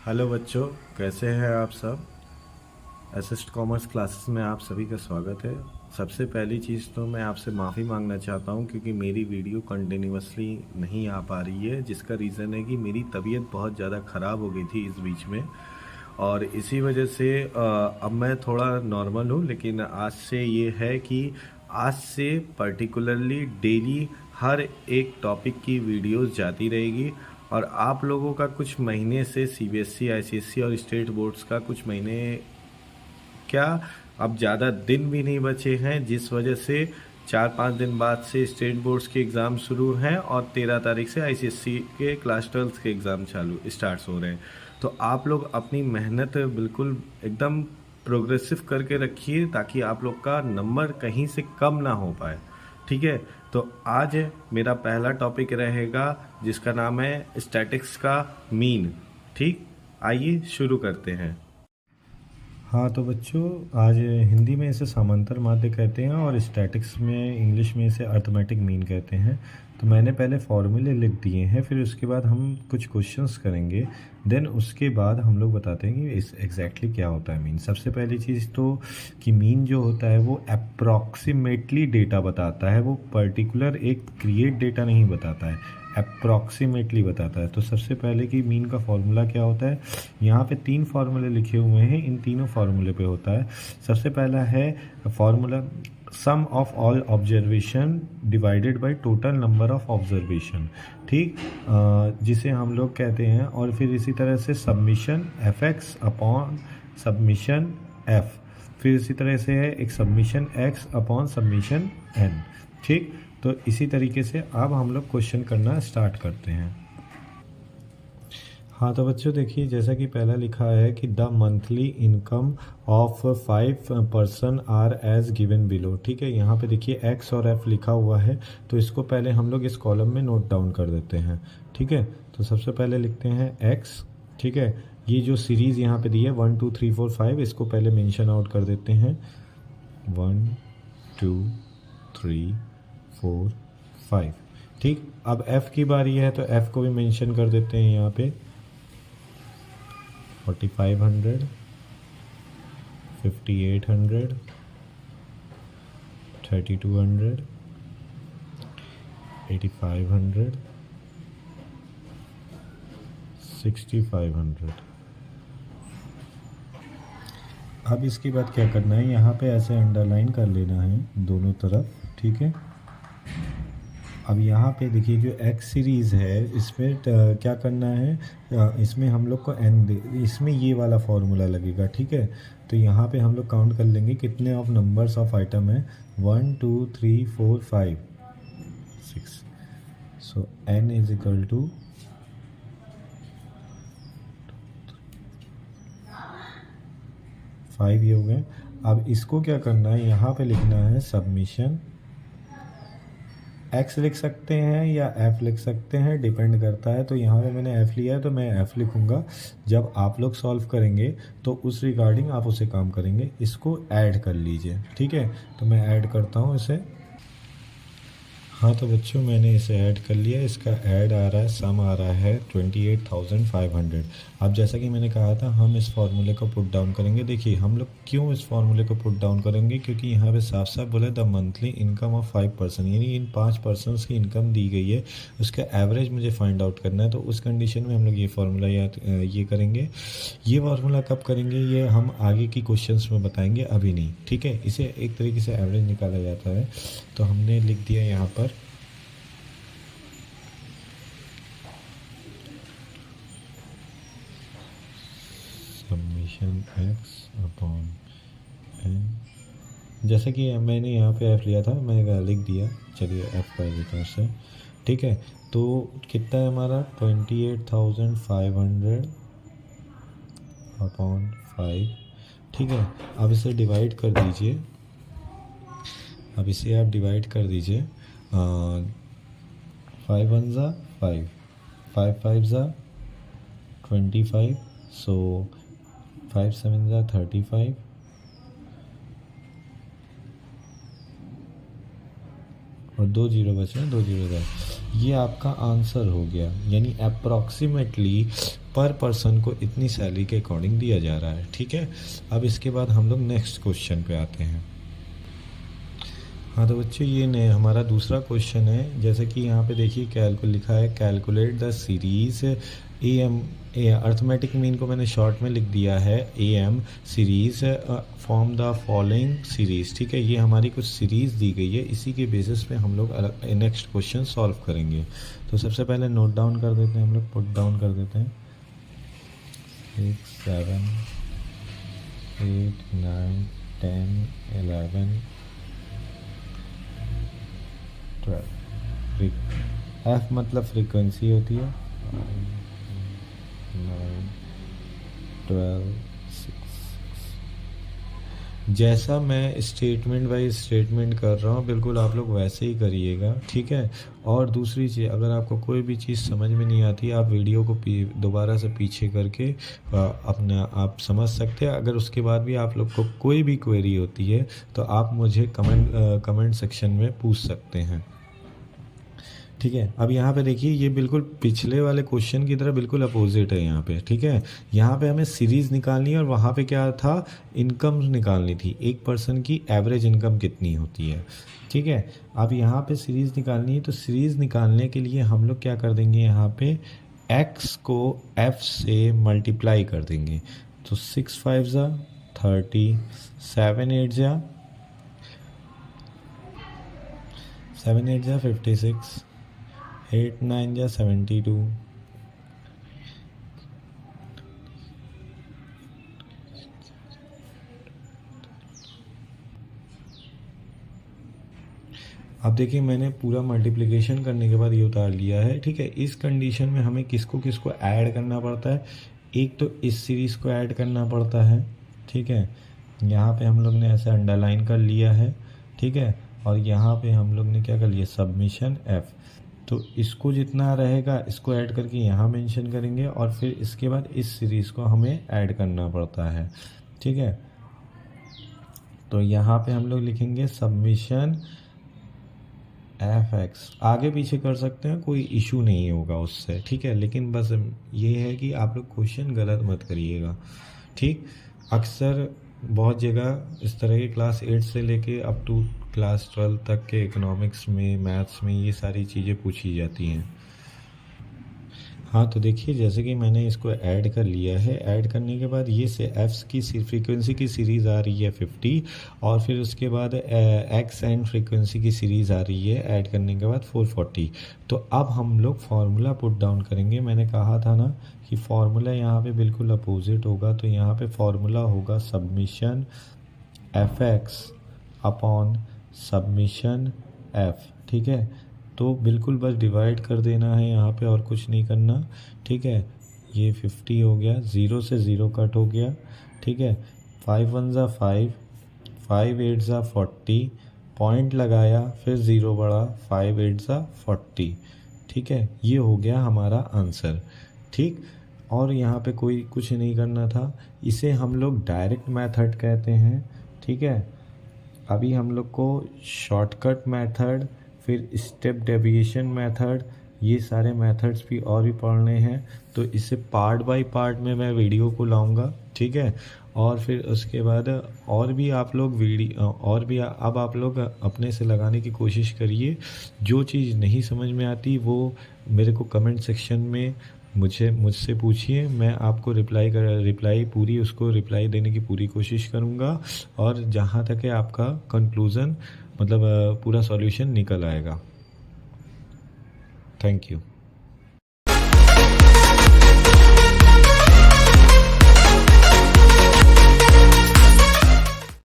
Hello बच्चों, कैसे हैं आप सब। असिस्ट कॉमर्स क्लासेस में आप सभी का स्वागत है। सबसे पहली चीज़ तो मैं आपसे माफ़ी मांगना चाहता हूं क्योंकि मेरी वीडियो कंटिन्यूअसली नहीं आ पा रही है, जिसका रीज़न है कि मेरी तबीयत बहुत ज़्यादा ख़राब हो गई थी इस बीच में। और इसी वजह से अब मैं थोड़ा नॉर्मल हूं, लेकिन आज से ये है कि आज से पर्टिकुलरली डेली हर एक टॉपिक की वीडियोस जाती रहेगी। और आप लोगों का कुछ महीने से सीबीएसई, आईसीएसई और स्टेट बोर्ड्स का कुछ महीने क्या, अब ज़्यादा दिन भी नहीं बचे हैं, जिस वजह से 4-5 दिन बाद से स्टेट बोर्ड्स के एग्ज़ाम शुरू हैं और 13 तारीख से आईसीएसई के क्लास 12 के एग्ज़ाम स्टार्ट हो रहे हैं। तो आप लोग अपनी मेहनत बिल्कुल एकदम प्रोग्रेसिव करके रखिए ताकि आप लोग का नंबर कहीं से कम ना हो पाए। ठीक है, तो आज मेरा पहला टॉपिक रहेगा जिसका नाम है स्टैटिक्स का मीन। ठीक, आइए शुरू करते हैं। हाँ तो बच्चों, आज हिंदी में इसे समांतर माध्य कहते हैं और स्टैटिक्स में, इंग्लिश में इसे अर्थमेटिक मीन कहते हैं। तो मैंने पहले फॉर्मूले लिख दिए हैं, फिर उसके बाद हम कुछ क्वेश्चंस करेंगे, देन उसके बाद हम लोग बताते हैं कि इस एग्जैक्टली क्या होता है मीन। सबसे पहली चीज़ तो कि मीन जो होता है वो अप्रॉक्सीमेटली डेटा बताता है, वो पर्टिकुलर एक क्रिएट डेटा नहीं बताता है, अप्रॉक्सीमेटली बताता है। तो सबसे पहले कि मीन का फॉर्मूला क्या होता है, यहाँ पे 3 फार्मूले लिखे हुए हैं, इन तीनों फार्मूले पे होता है। सबसे पहला है formula sum of all observation divided by total number of observation. ठीक, जिसे हम लोग कहते हैं। और फिर इसी तरह से summation f x upon summation f, फिर इसी तरह से है एक summation x upon summation n. ठीक, तो इसी तरीके से अब हम लोग क्वेश्चन करना स्टार्ट करते हैं। हाँ तो बच्चों देखिए, जैसा कि पहला लिखा है कि the monthly income of 5 person are as given below. ठीक है, यहाँ पे देखिए एक्स और एफ लिखा हुआ है, तो इसको पहले हम लोग इस कॉलम में नोट डाउन कर देते हैं। ठीक है, तो सबसे पहले लिखते हैं एक्स। ठीक है, ये जो सीरीज़ यहाँ पे दी है 1 2 3 4 5, इसको पहले मेंशन आउट कर देते हैं। 1 2 3 4 5। ठीक, अब f की बारी है तो f को भी मेंशन कर देते हैं यहाँ पे 4500, 5800, 3200, 8500, 6500। अब इसके बाद क्या करना है, यहाँ पे ऐसे अंडरलाइन कर लेना है दोनों तरफ। ठीक है, अब यहाँ पे देखिए जो एक्स सीरीज़ है इसमें क्या करना है, इसमें हम लोग को इसमें ये वाला फॉर्मूला लगेगा। ठीक है, तो यहाँ पे हम लोग काउंट कर लेंगे कितने ऑफ नंबर्स ऑफ आइटम है, 1 2 3 4 5 6। So n is equal to 5 ये हो गए। अब इसको क्या करना है, यहाँ पे लिखना है सबमिशन एक्स लिख सकते हैं या एफ़ लिख सकते हैं, डिपेंड करता है। तो यहाँ पे मैंने एफ़ लिया है तो मैं एफ़ लिखूँगा। जब आप लोग सॉल्व करेंगे तो उस रिगार्डिंग आप उसे काम करेंगे। इसको ऐड कर लीजिए। ठीक है, तो मैं ऐड करता हूँ इसे। हाँ तो बच्चों, मैंने इसे ऐड कर लिया। इसका ऐड आ रहा है, सम आ रहा है 28,500। अब जैसा कि मैंने कहा था, हम इस फार्मूले को पुट डाउन करेंगे। देखिए हम लोग क्यों इस फार्मूले को पुट डाउन करेंगे, क्योंकि यहाँ पे साफ साफ बोला the monthly income of 5 person, यानी इन 5 पर्सनस की इनकम दी गई है, उसका एवरेज मुझे फाइंड आउट करना है। तो उस कंडीशन में हम लोग ये फार्मूला ये करेंगे। ये फार्मूला कब करेंगे ये हम आगे की क्वेश्चंस में बताएंगे, अभी नहीं। ठीक है, इसे एक तरीके से एवरेज निकाला जाता है। तो हमने लिख दिया यहाँ पर सबमिशन एक्स अपॉन एन। जैसे कि मैंने यहाँ पे एफ़ लिया था, मैंने लिख दिया। चलिए एफ़ कर देता हूँ उससे। ठीक है, तो कितना है हमारा 28,500 अपॉन 5। ठीक है, अब इसे डिवाइड कर दीजिए। अब इसे आप डिवाइड कर दीजिए। 5 1 ज़ा 5, 5 5 ज़ा 25, सो 5 7 ज़ा 35, और 2 जीरो बचे हैं, 2 जीरो ज़ा। ये आपका आंसर हो गया, यानी अप्रॉक्सीमेटली पर पर्सन को इतनी सैलरी के अकॉर्डिंग दिया जा रहा है। ठीक है, अब इसके बाद हम लोग नेक्स्ट क्वेश्चन पे आते हैं। हाँ तो बच्चों ये हमारा दूसरा क्वेश्चन है। जैसे कि यहाँ पे देखिए लिखा है calculate the series AM arithmetic mean को मैंने शॉर्ट में लिख दिया है AM series form the following series. ठीक है, ये हमारी कुछ सीरीज दी गई है, इसी के बेसिस पे हम लोग नेक्स्ट क्वेश्चन सॉल्व करेंगे। तो सबसे पहले नोट डाउन कर देते हैं, हम लोग पुट डाउन कर देते हैं 6 7 8 9 10 11 12। F मतलब फ्रीक्वेंसी होती है 9 12 6। जैसा मैं स्टेटमेंट बाय स्टेटमेंट कर रहा हूँ बिल्कुल आप लोग वैसे ही करिएगा। ठीक है, और दूसरी चीज़, अगर आपको कोई भी चीज़ समझ में नहीं आती आप वीडियो को दोबारा से पीछे करके अपना आप समझ सकते हैं। अगर उसके बाद भी आप लोग को कोई भी क्वेरी होती है तो आप मुझे कमेंट सेक्शन में पूछ सकते हैं। ठीक है, अब यहाँ पे देखिए ये बिल्कुल पिछले वाले क्वेश्चन की तरह बिल्कुल अपोजिट है यहाँ पे। ठीक है, यहाँ पे हमें सीरीज़ निकालनी है और वहाँ पे क्या था, इनकम निकालनी थी, एक पर्सन की एवरेज इनकम कितनी होती है। ठीक है, अब यहाँ पे सीरीज़ निकालनी है, तो सीरीज़ निकालने के लिए हम लोग क्या कर देंगे, यहाँ पे x को f से मल्टीप्लाई कर देंगे। तो 6 5 जा 30, 7 8 जा 56, 8 9 जा 72, अब देखिए मैंने पूरा मल्टीप्लिकेशन करने के बाद ये उतार लिया है। ठीक है, इस कंडीशन में हमें किसको किसको ऐड करना पड़ता है, एक तो इस सीरीज़ को ऐड करना पड़ता है। ठीक है, यहाँ पे हम लोग ने ऐसे अंडरलाइन कर लिया है। ठीक है, और यहाँ पे हम लोग ने क्या कर लिया, सबमिशन F। तो इसको जितना रहेगा इसको ऐड करके यहाँ मेंशन करेंगे और फिर इसके बाद इस सीरीज़ को हमें ऐड करना पड़ता है। ठीक है, तो यहाँ पे हम लोग लिखेंगे सबमिशन FX, आगे पीछे कर सकते हैं, कोई इशू नहीं होगा उससे। ठीक है, लेकिन बस ये है कि आप लोग क्वेश्चन गलत मत करिएगा। ठीक, अक्सर बहुत जगह इस तरह के क्लास 8 से लेके अप टू क्लास 12 तक के इकोनॉमिक्स में, मैथ्स में ये सारी चीज़ें पूछी जाती हैं। हाँ तो देखिए जैसे कि मैंने इसको ऐड कर लिया है, ऐड करने के बाद ये से एफ्स की फ्रीक्वेंसी की सीरीज़ आ रही है 50 और फिर उसके बाद एक्स एंड फ्रीक्वेंसी की सीरीज़ आ रही है ऐड करने के बाद 440। तो अब हम लोग फार्मूला पुट डाउन करेंगे। मैंने कहा था ना कि फार्मूला यहाँ पे बिल्कुल अपोजिट होगा, तो यहाँ पे फार्मूला होगा submission f x upon summation F. ठीक है, तो बिल्कुल बस डिवाइड कर देना है यहाँ पे और कुछ नहीं करना। ठीक है, ये 50 हो गया, 0 से 0 कट हो गया। ठीक है, 5 1 ज़ा 5, 5 8 ज़ा 40, पॉइंट लगाया फिर 0 बढ़ा, 5 8 ज़ा 40। ठीक है, ये हो गया हमारा आंसर। ठीक, और यहाँ पे कोई कुछ नहीं करना था, इसे हम लोग डायरेक्ट मेथड कहते हैं। ठीक है, अभी हम लोग को शॉर्टकट मेथड, फिर स्टेप डेविएशन मेथड, ये सारे मेथड्स भी और भी पढ़ने हैं, तो इसे पार्ट बाय पार्ट में मैं वीडियो को लाऊंगा। ठीक है, और फिर उसके बाद और भी आप लोग अब आप लोग अपने से लगाने की कोशिश करिए। जो चीज़ नहीं समझ में आती वो मेरे को कमेंट सेक्शन में मुझसे पूछिए, मैं आपको रिप्लाई देने की पूरी कोशिश करूँगा और जहाँ तक है आपका कंक्लूज़न मतलब पूरा सॉल्यूशन निकल आएगा। Thank you.